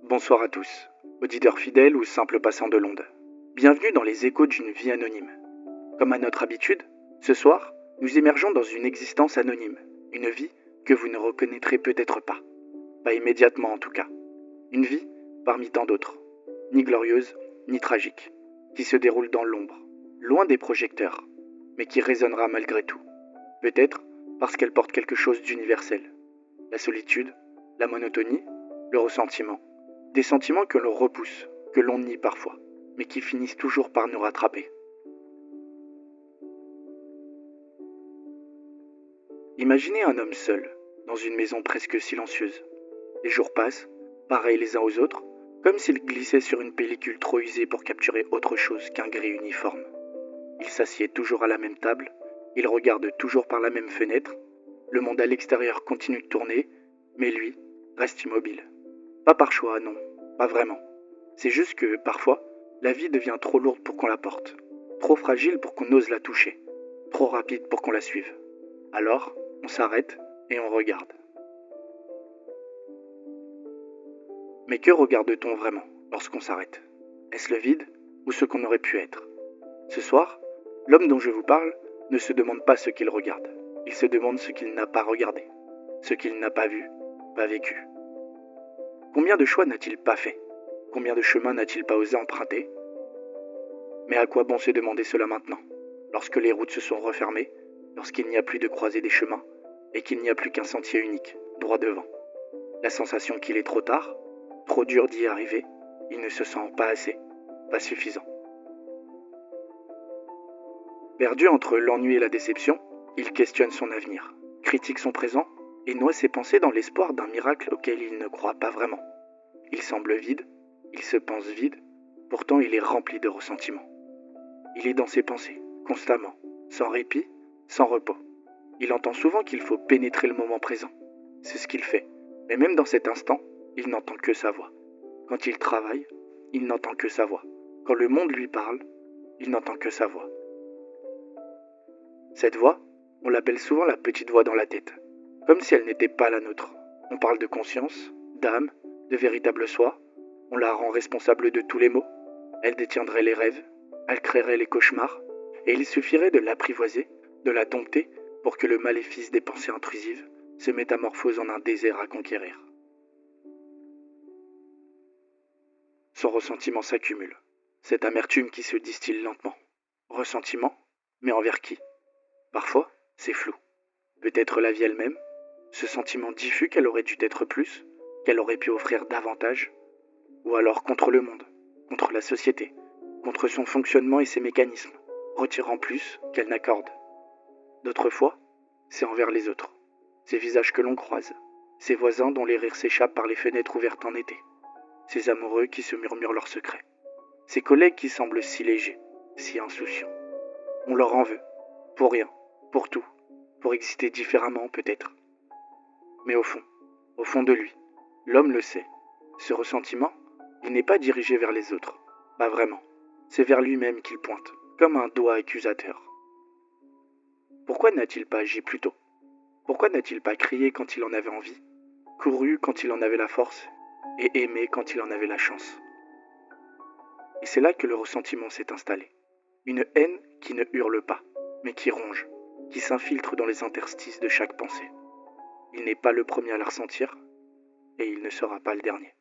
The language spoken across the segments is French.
Bonsoir à tous, auditeurs fidèles ou simples passants de l'onde. Bienvenue dans les échos d'une vie anonyme. Comme à notre habitude, ce soir, nous émergeons dans une existence anonyme, une vie que vous ne reconnaîtrez peut-être pas immédiatement en tout cas. Une vie parmi tant d'autres, ni glorieuse, ni tragique, qui se déroule dans l'ombre, loin des projecteurs, mais qui résonnera malgré tout. Peut-être parce qu'elle porte quelque chose d'universel. La solitude, la monotonie, le ressentiment. Des sentiments que l'on repousse, que l'on nie parfois, mais qui finissent toujours par nous rattraper. Imaginez un homme seul, dans une maison presque silencieuse. Les jours passent, pareils les uns aux autres, comme s'il glissait sur une pellicule trop usée pour capturer autre chose qu'un gris uniforme. Il s'assied toujours à la même table, il regarde toujours par la même fenêtre, le monde à l'extérieur continue de tourner, mais lui reste immobile. Pas par choix, non, pas vraiment. C'est juste que, parfois, la vie devient trop lourde pour qu'on la porte, trop fragile pour qu'on ose la toucher, trop rapide pour qu'on la suive. Alors, on s'arrête et on regarde. Mais que regarde-t-on vraiment lorsqu'on s'arrête? Est-ce le vide ou ce qu'on aurait pu être? Ce soir, l'homme dont je vous parle ne se demande pas ce qu'il regarde. Il se demande ce qu'il n'a pas regardé, ce qu'il n'a pas vu, pas vécu. Combien de choix n'a-t-il pas fait? Combien de chemins n'a-t-il pas osé emprunter? Mais à quoi bon se demander cela maintenant, lorsque les routes se sont refermées, lorsqu'il n'y a plus de croisée des chemins, et qu'il n'y a plus qu'un sentier unique, droit devant? La sensation qu'il est trop tard, trop dur d'y arriver, il ne se sent pas assez, pas suffisant. Perdu entre l'ennui et la déception, il questionne son avenir, critique son présent et noie ses pensées dans l'espoir d'un miracle auquel il ne croit pas vraiment. Il semble vide, il se pense vide, pourtant il est rempli de ressentiment. Il est dans ses pensées, constamment, sans répit, sans repos. Il entend souvent qu'il faut pénétrer le moment présent. C'est ce qu'il fait, mais même dans cet instant, il n'entend que sa voix. Quand il travaille, il n'entend que sa voix. Quand le monde lui parle, il n'entend que sa voix. Cette voix, on l'appelle souvent la petite voix dans la tête, comme si elle n'était pas la nôtre. On parle de conscience, d'âme, de véritable soi. On la rend responsable de tous les maux. Elle détiendrait les rêves, elle créerait les cauchemars, et il suffirait de l'apprivoiser, de la dompter, pour que le maléfice des pensées intrusives se métamorphose en un désert à conquérir. Son ressentiment s'accumule, cette amertume qui se distille lentement. Ressentiment, mais envers qui? Parfois, c'est flou. Peut-être la vie elle-même, ce sentiment diffus qu'elle aurait dû être plus, qu'elle aurait pu offrir davantage, ou alors contre le monde, contre la société, contre son fonctionnement et ses mécanismes, retirant plus qu'elle n'accorde. D'autres fois, c'est envers les autres, ces visages que l'on croise, ces voisins dont les rires s'échappent par les fenêtres ouvertes en été, ces amoureux qui se murmurent leurs secrets, ces collègues qui semblent si légers, si insouciants. On leur en veut, pour rien, pour tout, pour exister différemment peut-être. Mais au fond de lui, l'homme le sait. Ce ressentiment, il n'est pas dirigé vers les autres, pas vraiment. C'est vers lui-même qu'il pointe, comme un doigt accusateur. Pourquoi n'a-t-il pas agi plus tôt? Pourquoi n'a-t-il pas crié quand il en avait envie, couru quand il en avait la force, et aimé quand il en avait la chance? Et c'est là que le ressentiment s'est installé. Une haine qui ne hurle pas, mais qui ronge, qui s'infiltre dans les interstices de chaque pensée. Il n'est pas le premier à la ressentir, et il ne sera pas le dernier.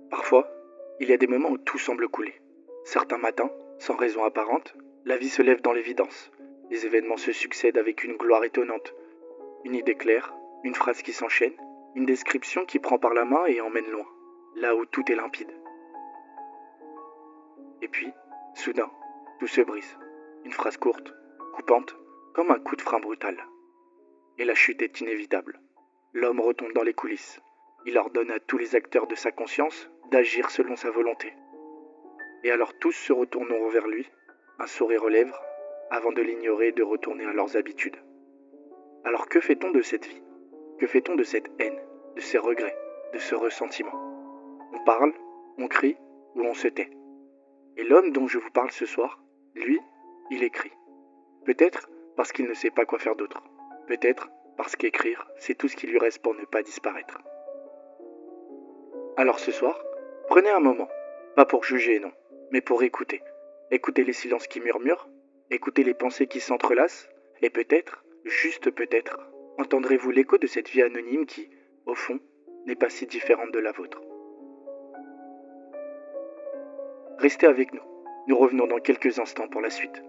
Parfois, il y a des moments où tout semble couler. Certains matins, sans raison apparente, la vie se lève dans l'évidence. Les événements se succèdent avec une gloire étonnante. Une idée claire, une phrase qui s'enchaîne, une description qui prend par la main et emmène loin, là où tout est limpide. Et puis, soudain, tout se brise. Une phrase courte, coupante, comme un coup de frein brutal. Et la chute est inévitable. L'homme retombe dans les coulisses. Il ordonne à tous les acteurs de sa conscience d'agir selon sa volonté. Et alors tous se retourneront vers lui, un sourire aux lèvres, avant de l'ignorer et de retourner à leurs habitudes. Alors que fait-on de cette vie? Que fait-on de cette haine, de ces regrets, de ce ressentiment? On parle, on crie ou on se tait? Et l'homme dont je vous parle ce soir, lui, il écrit. Peut-être parce qu'il ne sait pas quoi faire d'autre. Peut-être parce qu'écrire, c'est tout ce qui lui reste pour ne pas disparaître. Alors ce soir, prenez un moment, pas pour juger, non, mais pour écouter. Écoutez les silences qui murmurent, écoutez les pensées qui s'entrelacent, et peut-être, juste peut-être, entendrez-vous l'écho de cette vie anonyme qui, au fond, n'est pas si différente de la vôtre. Restez avec nous, nous revenons dans quelques instants pour la suite.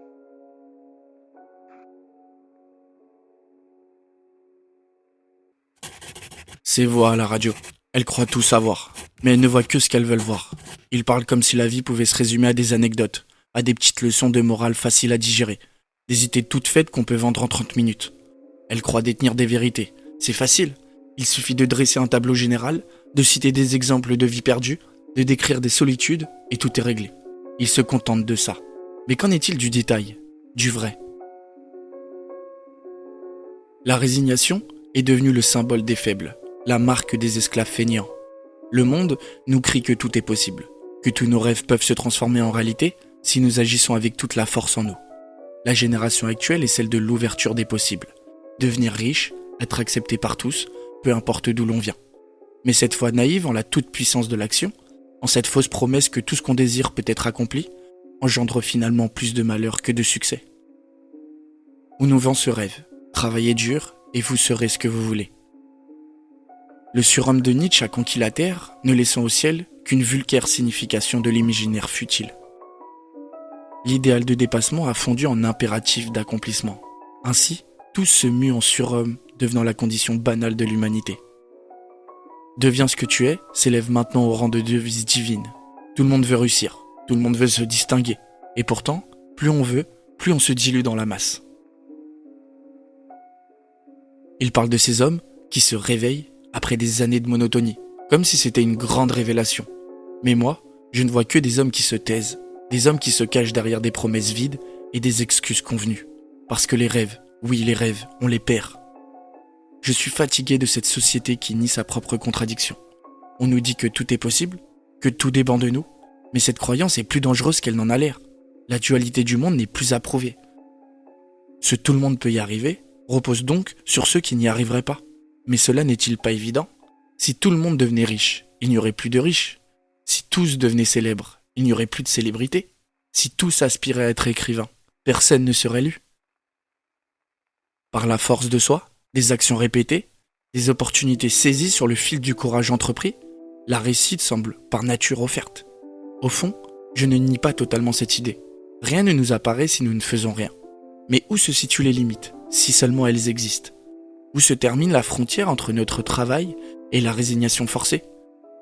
Ces voix à la radio, elles croient tout savoir, mais elles ne voient que ce qu'elles veulent voir. Ils parlent comme si la vie pouvait se résumer à des anecdotes, à des petites leçons de morale faciles à digérer, des idées toutes faites qu'on peut vendre en 30 minutes. Elles croient détenir des vérités. C'est facile. Il suffit de dresser un tableau général, de citer des exemples de vie perdue, de décrire des solitudes, et tout est réglé. Ils se contentent de ça. Mais qu'en est-il du détail, du vrai ? La résignation est devenue le symbole des faibles, la marque des esclaves feignants. Le monde nous crie que tout est possible, que tous nos rêves peuvent se transformer en réalité si nous agissons avec toute la force en nous. La génération actuelle est celle de l'ouverture des possibles. Devenir riche, être accepté par tous, peu importe d'où l'on vient. Mais cette foi naïve en la toute-puissance de l'action, en cette fausse promesse que tout ce qu'on désire peut être accompli, engendre finalement plus de malheur que de succès. On nous vend ce rêve, travaillez dur et vous serez ce que vous voulez. Le surhomme de Nietzsche a conquis la terre, ne laissant au ciel qu'une vulgaire signification de l'imaginaire futile. L'idéal de dépassement a fondu en impératif d'accomplissement. Ainsi, tous se muent en surhomme, devenant la condition banale de l'humanité. Deviens ce que tu es s'élève maintenant au rang de devise divine. Tout le monde veut réussir, tout le monde veut se distinguer. Et pourtant, plus on veut, plus on se dilue dans la masse. Il parle de ces hommes qui se réveillent après des années de monotonie, comme si c'était une grande révélation. Mais moi, je ne vois que des hommes qui se taisent, des hommes qui se cachent derrière des promesses vides et des excuses convenues. Parce que les rêves, oui les rêves, on les perd. Je suis fatigué de cette société qui nie sa propre contradiction. On nous dit que tout est possible, que tout dépend de nous, mais cette croyance est plus dangereuse qu'elle n'en a l'air. La dualité du monde n'est plus approuvée. Ce tout le monde peut y arriver repose donc sur ceux qui n'y arriveraient pas. Mais cela n'est-il pas évident ? Si tout le monde devenait riche, il n'y aurait plus de riches. Si tous devenaient célèbres, il n'y aurait plus de célébrités. Si tous aspiraient à être écrivains, personne ne serait lu. Par la force de soi, des actions répétées, des opportunités saisies sur le fil du courage entrepris, la réussite semble par nature offerte. Au fond, je ne nie pas totalement cette idée. Rien ne nous apparaît si nous ne faisons rien. Mais où se situent les limites, si seulement elles existent ? Où se termine la frontière entre notre travail et la résignation forcée ?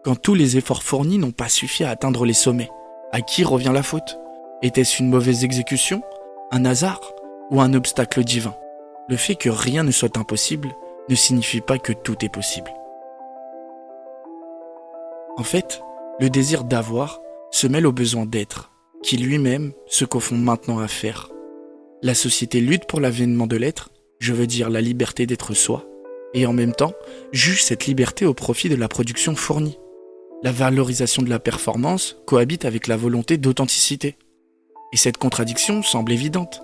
Quand tous les efforts fournis n'ont pas suffi à atteindre les sommets, à qui revient la faute ? Était-ce une mauvaise exécution, un hasard ou un obstacle divin ? Le fait que rien ne soit impossible ne signifie pas que tout est possible. En fait, le désir d'avoir se mêle au besoin d'être, qui lui-même se confond maintenant à faire. La société lutte pour l'avènement de l'être, je veux dire la liberté d'être soi, et en même temps juge cette liberté au profit de la production fournie. La valorisation de la performance cohabite avec la volonté d'authenticité. Et cette contradiction semble évidente,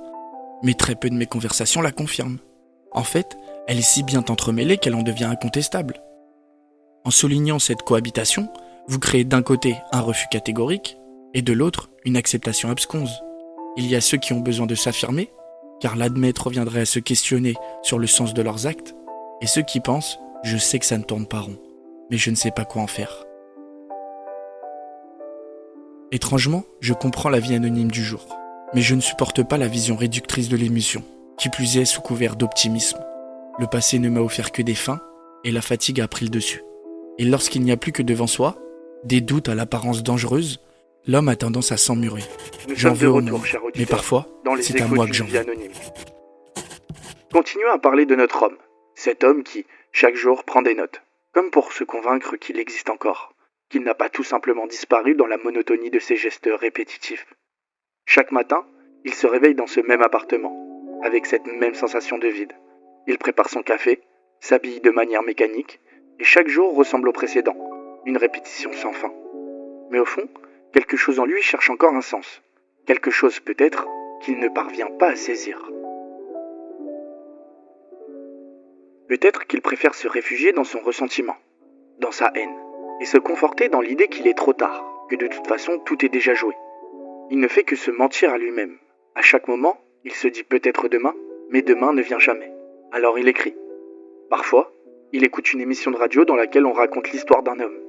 mais très peu de mes conversations la confirment. En fait, elle est si bien entremêlée qu'elle en devient incontestable. En soulignant cette cohabitation, vous créez d'un côté un refus catégorique, et de l'autre une acceptation absconse. Il y a ceux qui ont besoin de s'affirmer, car l'admettre reviendrait à se questionner sur le sens de leurs actes, et ceux qui pensent « je sais que ça ne tourne pas rond, mais je ne sais pas quoi en faire ». Étrangement, je comprends la vie anonyme du jour, mais je ne supporte pas la vision réductrice de l'émission, qui plus est sous couvert d'optimisme. Le passé ne m'a offert que des fins, et la fatigue a pris le dessus. Et lorsqu'il n'y a plus que devant soi, des doutes à l'apparence dangereuse, l'homme a tendance à s'emmurer. J'en veux au monde, mais parfois, c'est à moi que j'en veux. Continuons à parler de notre homme, cet homme qui, chaque jour, prend des notes, comme pour se convaincre qu'il existe encore, qu'il n'a pas tout simplement disparu dans la monotonie de ses gestes répétitifs. Chaque matin, il se réveille dans ce même appartement, avec cette même sensation de vide. Il prépare son café, s'habille de manière mécanique, et chaque jour ressemble au précédent, une répétition sans fin. Mais au fond, quelque chose en lui cherche encore un sens. Quelque chose peut-être qu'il ne parvient pas à saisir. Peut-être qu'il préfère se réfugier dans son ressentiment, dans sa haine, et se conforter dans l'idée qu'il est trop tard, que de toute façon tout est déjà joué. Il ne fait que se mentir à lui-même. À chaque moment, il se dit peut-être demain, mais demain ne vient jamais. Alors il écrit. Parfois, il écoute une émission de radio dans laquelle on raconte l'histoire d'un homme.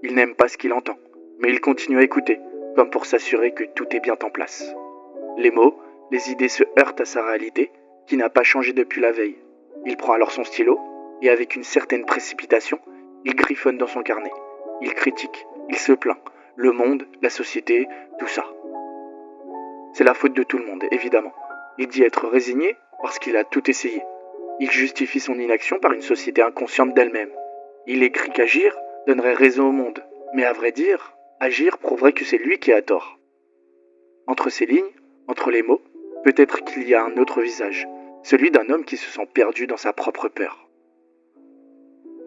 Il n'aime pas ce qu'il entend, mais il continue à écouter, comme pour s'assurer que tout est bien en place. Les mots, les idées se heurtent à sa réalité, qui n'a pas changé depuis la veille. Il prend alors son stylo, et avec une certaine précipitation, il griffonne dans son carnet. Il critique, il se plaint, le monde, la société, tout ça. C'est la faute de tout le monde, évidemment. Il dit être résigné parce qu'il a tout essayé. Il justifie son inaction par une société inconsciente d'elle-même. Il écrit qu'agir donnerait raison au monde. Mais à vrai dire, agir prouverait que c'est lui qui a tort. Entre ces lignes, entre les mots, peut-être qu'il y a un autre visage, celui d'un homme qui se sent perdu dans sa propre peur.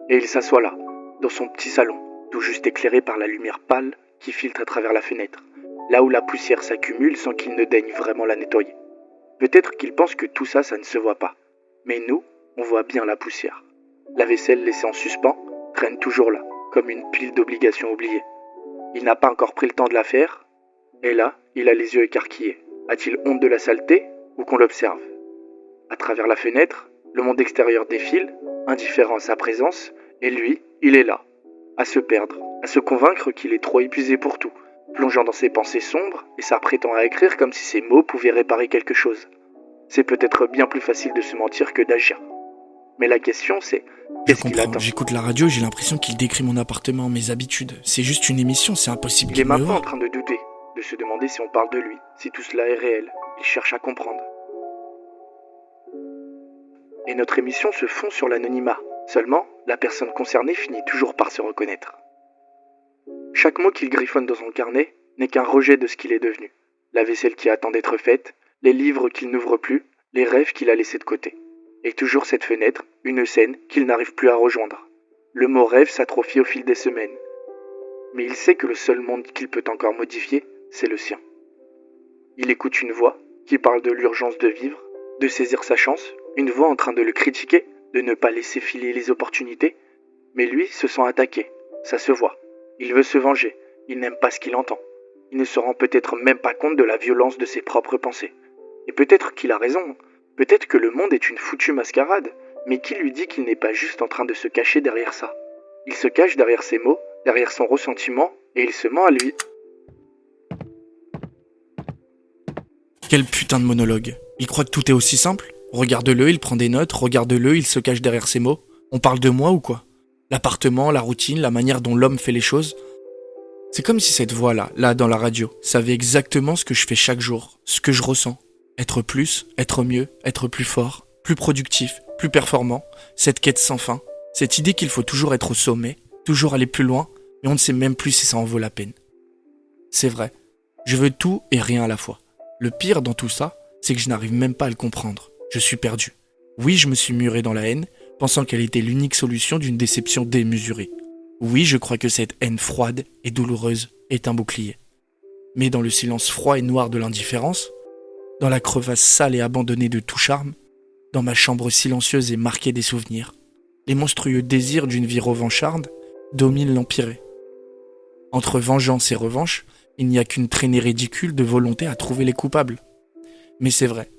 Et il s'assoit là, dans son petit salon, tout juste éclairé par la lumière pâle qui filtre à travers la fenêtre, là où la poussière s'accumule sans qu'il ne daigne vraiment la nettoyer. Peut-être qu'il pense que tout ça, ça ne se voit pas. Mais nous, on voit bien la poussière. La vaisselle laissée en suspens traîne toujours là, comme une pile d'obligations oubliées. Il n'a pas encore pris le temps de la faire, et là, il a les yeux écarquillés. A-t-il honte de la saleté ou qu'on l'observe? À travers la fenêtre, le monde extérieur défile, indifférent à sa présence, et lui, il est là, à se perdre, à se convaincre qu'il est trop épuisé pour tout, plongeant dans ses pensées sombres et s'apprêtant à écrire comme si ses mots pouvaient réparer quelque chose. C'est peut-être bien plus facile de se mentir que d'agir. Mais la question c'est, qu'est-ce qu'il attend? J'écoute la radio, j'ai l'impression qu'il décrit mon appartement, mes habitudes. C'est juste une émission, c'est impossible. Il est maintenant en train de douter, de se demander si on parle de lui, si tout cela est réel. Il cherche à comprendre. Et notre émission se fond sur l'anonymat. Seulement, la personne concernée finit toujours par se reconnaître. Chaque mot qu'il griffonne dans son carnet n'est qu'un rejet de ce qu'il est devenu. La vaisselle qui attend d'être faite, les livres qu'il n'ouvre plus, les rêves qu'il a laissés de côté. Et toujours cette fenêtre, une scène qu'il n'arrive plus à rejoindre. Le mot rêve s'atrophie au fil des semaines. Mais il sait que le seul monde qu'il peut encore modifier, c'est le sien. Il écoute une voix qui parle de l'urgence de vivre, de saisir sa chance, une voix en train de le critiquer, de ne pas laisser filer les opportunités. Mais lui se sent attaqué, ça se voit. Il veut se venger, il n'aime pas ce qu'il entend. Il ne se rend peut-être même pas compte de la violence de ses propres pensées. Et peut-être qu'il a raison, peut-être que le monde est une foutue mascarade, mais qui lui dit qu'il n'est pas juste en train de se cacher derrière ça? Il se cache derrière ses mots, derrière son ressentiment, et il se ment à lui. Quel putain de monologue. Il croit que tout est aussi simple? Regarde-le, il prend des notes, regarde-le, il se cache derrière ses mots. On parle de moi ou quoi? L'appartement, la routine, la manière dont l'homme fait les choses. C'est comme si cette voix-là, là dans la radio, savait exactement ce que je fais chaque jour, ce que je ressens. Être plus, être mieux, être plus fort, plus productif, plus performant, cette quête sans fin, cette idée qu'il faut toujours être au sommet, toujours aller plus loin, et on ne sait même plus si ça en vaut la peine. C'est vrai, je veux tout et rien à la fois. Le pire dans tout ça, c'est que je n'arrive même pas à le comprendre. Je suis perdu. Oui, je me suis muré dans la haine, pensant qu'elle était l'unique solution d'une déception démesurée. Oui, je crois que cette haine froide et douloureuse est un bouclier. Mais dans le silence froid et noir de l'indifférence, dans la crevasse sale et abandonnée de tout charme, dans ma chambre silencieuse et marquée des souvenirs, les monstrueux désirs d'une vie revancharde dominent l'empirée. Entre vengeance et revanche, il n'y a qu'une traînée ridicule de volonté à trouver les coupables. Mais c'est vrai.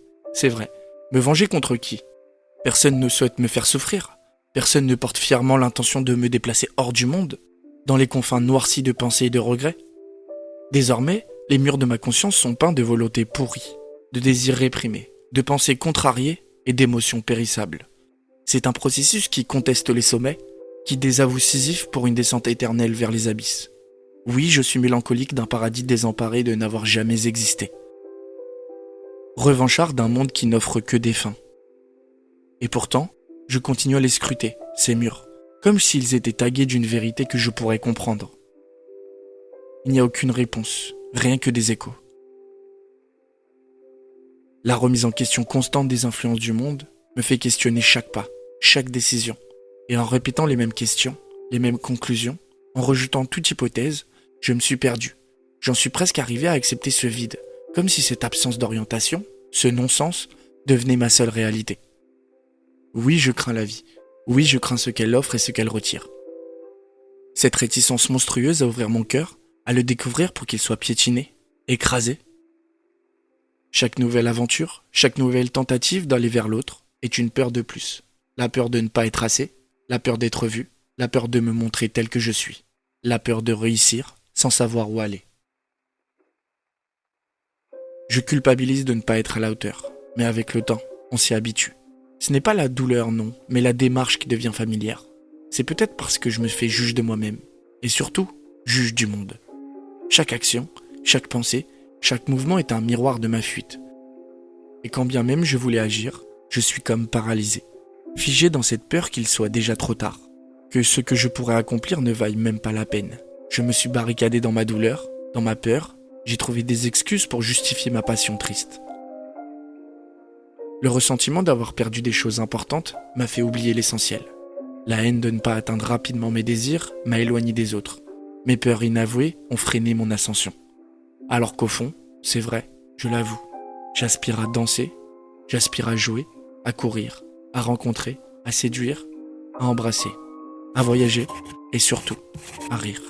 Me venger contre qui? Personne ne souhaite me faire souffrir. Personne ne porte fièrement l'intention de me déplacer hors du monde, dans les confins noircis de pensées et de regrets. Désormais, les murs de ma conscience sont peints de volontés pourries, de désirs réprimés, de pensées contrariées et d'émotions périssables. C'est un processus qui conteste les sommets, qui désavoue Sisyphe pour une descente éternelle vers les abysses. Oui, je suis mélancolique d'un paradis désemparé de n'avoir jamais existé. Revanchard d'un monde qui n'offre que des fins. Et pourtant, je continue à les scruter, ces murs, comme s'ils étaient tagués d'une vérité que je pourrais comprendre. Il n'y a aucune réponse, rien que des échos. La remise en question constante des influences du monde me fait questionner chaque pas, chaque décision. Et en répétant les mêmes questions, les mêmes conclusions, en rejetant toute hypothèse, je me suis perdu. J'en suis presque arrivé à accepter ce vide, comme si cette absence d'orientation, ce non-sens, devenait ma seule réalité. Oui, je crains la vie. Oui, je crains ce qu'elle offre et ce qu'elle retire. Cette réticence monstrueuse à ouvrir mon cœur, à le découvrir pour qu'il soit piétiné, écrasé. Chaque nouvelle aventure, chaque nouvelle tentative d'aller vers l'autre est une peur de plus. La peur de ne pas être assez, la peur d'être vu, la peur de me montrer tel que je suis, la peur de réussir sans savoir où aller. Je culpabilise de ne pas être à la hauteur, mais avec le temps, on s'y habitue. Ce n'est pas la douleur, non, mais la démarche qui devient familière. C'est peut-être parce que je me fais juge de moi-même, et surtout, juge du monde. Chaque action, chaque pensée, chaque mouvement est un miroir de ma fuite. Et quand bien même je voulais agir, je suis comme paralysé, figé dans cette peur qu'il soit déjà trop tard, que ce que je pourrais accomplir ne vaille même pas la peine. Je me suis barricadé dans ma douleur, dans ma peur, j'ai trouvé des excuses pour justifier ma passion triste. Le ressentiment d'avoir perdu des choses importantes m'a fait oublier l'essentiel. La haine de ne pas atteindre rapidement mes désirs m'a éloigné des autres. Mes peurs inavouées ont freiné mon ascension. Alors qu'au fond, c'est vrai, je l'avoue, j'aspire à danser, j'aspire à jouer, à courir, à rencontrer, à séduire, à embrasser, à voyager et surtout à rire.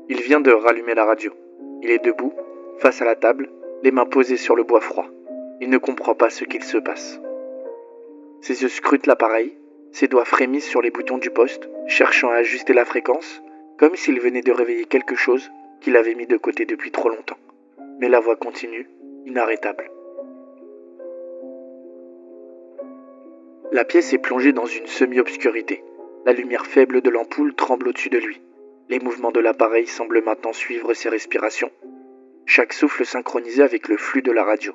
Il vient de rallumer la radio. Il est debout, face à la table, les mains posées sur le bois froid. Il ne comprend pas ce qu'il se passe. Ses yeux scrutent l'appareil, ses doigts frémissent sur les boutons du poste, cherchant à ajuster la fréquence, comme s'il venait de réveiller quelque chose qu'il avait mis de côté depuis trop longtemps. Mais la voix continue, inarrêtable. La pièce est plongée dans une semi-obscurité. La lumière faible de l'ampoule tremble au-dessus de lui. Les mouvements de l'appareil semblent maintenant suivre ses respirations. Chaque souffle synchronisé avec le flux de la radio.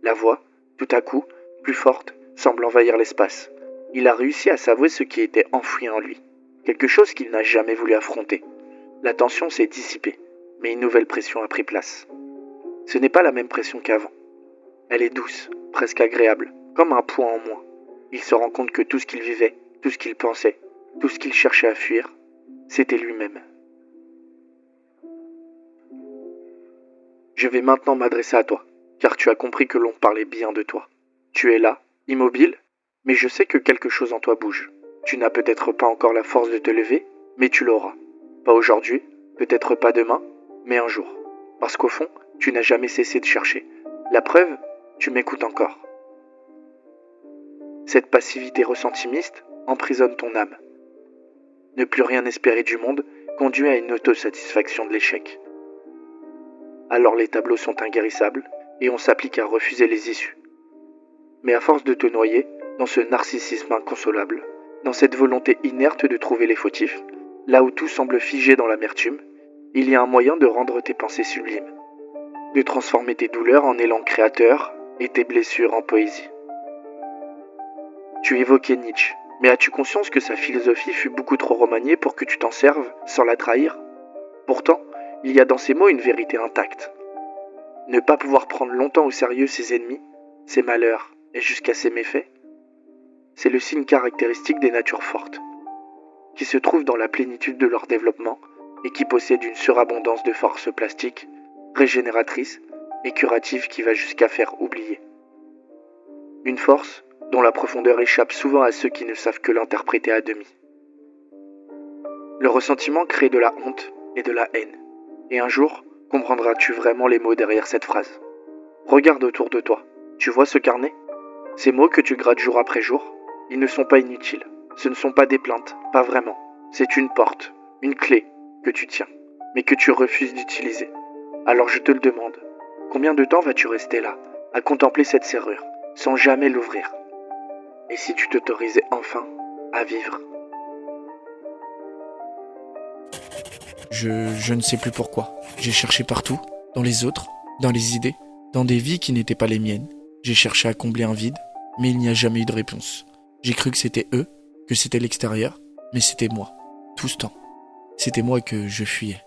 La voix, tout à coup, plus forte, semble envahir l'espace. Il a réussi à s'avouer ce qui était enfoui en lui. Quelque chose qu'il n'a jamais voulu affronter. La tension s'est dissipée, mais une nouvelle pression a pris place. Ce n'est pas la même pression qu'avant. Elle est douce, presque agréable, comme un poids en moins. Il se rend compte que tout ce qu'il vivait, tout ce qu'il pensait, tout ce qu'il cherchait à fuir, c'était lui-même. Je vais maintenant m'adresser à toi, car tu as compris que l'on parlait bien de toi. Tu es là, immobile, mais je sais que quelque chose en toi bouge. Tu n'as peut-être pas encore la force de te lever, mais tu l'auras. Pas aujourd'hui, peut-être pas demain, mais un jour. Parce qu'au fond, tu n'as jamais cessé de chercher. La preuve, tu m'écoutes encore. Cette passivité ressentimiste emprisonne ton âme. Ne plus rien espérer du monde conduit à une autosatisfaction de l'échec. Alors les tableaux sont inguérissables et on s'applique à refuser les issues. Mais à force de te noyer dans ce narcissisme inconsolable, dans cette volonté inerte de trouver les fautifs, là où tout semble figé dans l'amertume, il y a un moyen de rendre tes pensées sublimes, de transformer tes douleurs en élan créateur et tes blessures en poésie. Tu évoquais Nietzsche, mais as-tu conscience que sa philosophie fut beaucoup trop remaniée pour que tu t'en serves sans la trahir ? Pourtant, il y a dans ces mots une vérité intacte. Ne pas pouvoir prendre longtemps au sérieux ses ennemis, ses malheurs et jusqu'à ses méfaits, c'est le signe caractéristique des natures fortes, qui se trouvent dans la plénitude de leur développement et qui possèdent une surabondance de force plastique, régénératrice et curative qui va jusqu'à faire oublier. Une force dont la profondeur échappe souvent à ceux qui ne savent que l'interpréter à demi. Le ressentiment crée de la honte et de la haine. Et un jour, comprendras-tu vraiment les mots derrière cette phrase. Regarde autour de toi. Tu vois ce carnet ? Ces mots que tu grattes jour après jour, ils ne sont pas inutiles. Ce ne sont pas des plaintes, pas vraiment. C'est une porte, une clé que tu tiens, mais que tu refuses d'utiliser. Alors je te le demande, combien de temps vas-tu rester là, à contempler cette serrure, sans jamais l'ouvrir ? Et si tu t'autorisais enfin à vivre ? Je ne sais plus pourquoi. J'ai cherché partout, dans les autres, dans les idées, dans des vies qui n'étaient pas les miennes. J'ai cherché à combler un vide, mais il n'y a jamais eu de réponse. J'ai cru que c'était eux, que c'était l'extérieur, mais c'était moi, tout ce temps. C'était moi que je fuyais.